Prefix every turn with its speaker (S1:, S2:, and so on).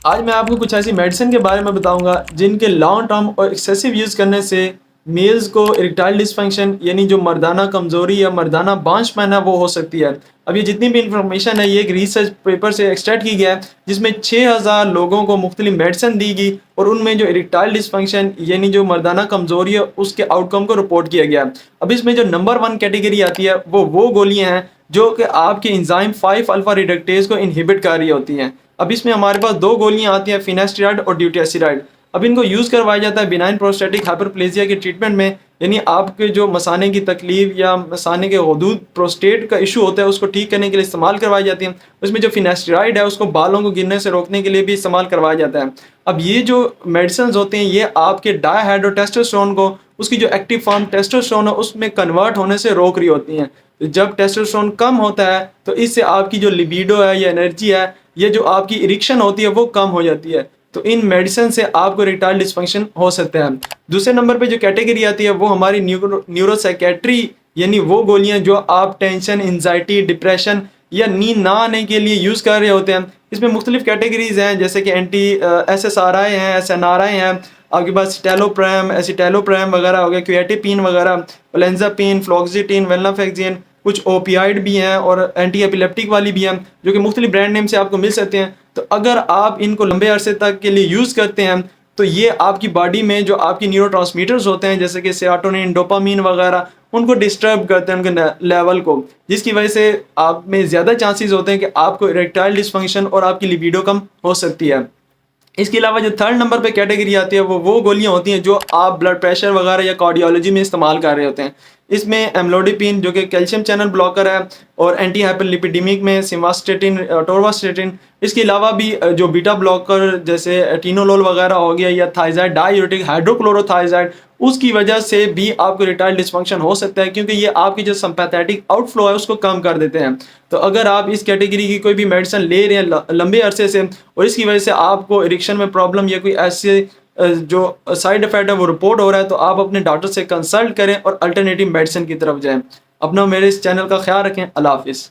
S1: आज मैं आपको कुछ ऐसी मेडिसिन के बारे में बताऊंगा जिनके लॉन्ग टर्म और एक्सेसिव यूज़ करने से मेल्स को इरेक्टाइल डिसफंक्शन यानी जो मर्दाना कमज़ोरी या मर्दाना बांझपन है वो हो सकती है। अब ये जितनी भी इंफॉर्मेशन है ये एक रिसर्च पेपर से एक्सट्रैक्ट की गया है जिसमें 6000 लोगों को मुख्तलिफ मेडिसिन दी गई और उनमें जो इरेक्टाइल डिसफंक्शन यानी जो मर्दाना कमज़ोरी है उसके आउटकम को रिपोर्ट किया गया है। अब इसमें जो नंबर 1 कैटेगरी आती है वो गोलियाँ हैं जो कि आपके एंजाइम 5 अल्फा रिडक्टेज को इनहिबिट कर रही होती हैं। अब इसमें हमारे पास दो गोलियां आती हैं, फिनेस्टिराइड और ड्यूटेसिराइड। अब इनको यूज़ करवाया जाता है बिनाइन प्रोस्टेटिक हाइपरप्लेजिया के ट्रीटमेंट में, यानी आपके जो मसाने की तकलीफ या मसाने के हदूद प्रोस्टेट का इशू होता है उसको ठीक करने के लिए इस्तेमाल करवाई जाती है। उसमें जो फिनेस्टिराइड है उसको बालों को गिरने से रोकने के लिए भी इस्तेमाल करवाया जाता है। अब ये जो मेडिसिन होते हैं ये आपके डायहाइड्रोटेस्टोस्टेरोन को उसकी जो एक्टिव फॉर्म टेस्टोस्टेरोन है उसमें कन्वर्ट होने से रोक रही होती हैं। तो जब टेस्टोस्टेरोन कम होता है तो इससे आपकी जो लिबिडो है या एनर्जी है, ये जो आपकी इरिक्शन होती है वो कम हो जाती है। तो इन मेडिसिन से आपको इरेक्टाइल डिसफंक्शन हो सकता है। दूसरे नंबर पे जो कैटेगरी आती है वो हमारी न्यूरोसाइकेट्री यानी वो गोलियां जो आप टेंशन, एंजाइटी, डिप्रेशन या नींद ना आने के लिए यूज़ कर रहे होते हैं। इसमें मुख्तलिफ कैटेगरीज हैं जैसे कि SSRI हैं, SNRI हैं, आपके पास सिटेलोप्राम, एसिटेलोप्राम वगैरह हो गया, क्विएटिपिन वगैरह, ओलेंजापिन, फ्लोक्सिटिन, वेलनाफेक्सिन, कुछ ओपियाइड भी हैं और एंटी एपिलेप्टिक वाली भी हैं जो कि मुख्तलिफ ब्रांड नेम से आपको मिल सकते हैं। तो अगर आप इनको लंबे अरसे तक के लिए यूज़ करते हैं तो ये आपकी बॉडी में जो आपकी न्यूरोट्रांसमीटर्स होते हैं जैसे कि सेरोटोनिन, डोपामीन वगैरह उनको डिस्टर्ब करते हैं उनके लेवल को, जिसकी वजह से आप में ज़्यादा चांसेस होते हैं कि आपको इरेक्टाइल डिसफंक्शन और आपकी लिबिडो कम हो सकती है। इसके अलावा जो थर्ड नंबर पे कैटेगरी आती है वो गोलियां होती हैं जो आप ब्लड प्रेशर वगैरह या कार्डियोलॉजी में इस्तेमाल कर रहे होते हैं। इसमें एम्लोडिपिन जो कि कैल्शियम चैनल ब्लॉकर है और एंटी हाइपरलिपिडेमिक में सिम्वास्टेटिन, टोरवास्टेटिन। इसके अलावा भी जो बीटा ब्लॉकर जैसे एटिनोलोल वगैरह हो गया या थाइजाइड डायूरेटिक हाइड्रोक्लोरोथाइजाइड, उसकी वजह से भी आपको इरेक्टाइल डिसफंक्शन हो सकता है क्योंकि ये आपकी जो सिंपैथेटिक आउटफ्लो है उसको कम कर देते हैं। तो अगर आप इस कैटेगरी की कोई भी मेडिसिन ले रहे हैं लंबे अरसे से और इसकी वजह से आपको इरेक्शन में प्रॉब्लम या कोई ऐसे जो साइड इफेक्ट है वो रिपोर्ट हो रहा है तो आप अपने डॉक्टर से कंसल्ट करें और अल्टरनेटिव मेडिसिन की तरफ जाएं। अपना मेरे इस चैनल का ख्याल रखें। अल्लाह हाफिज़।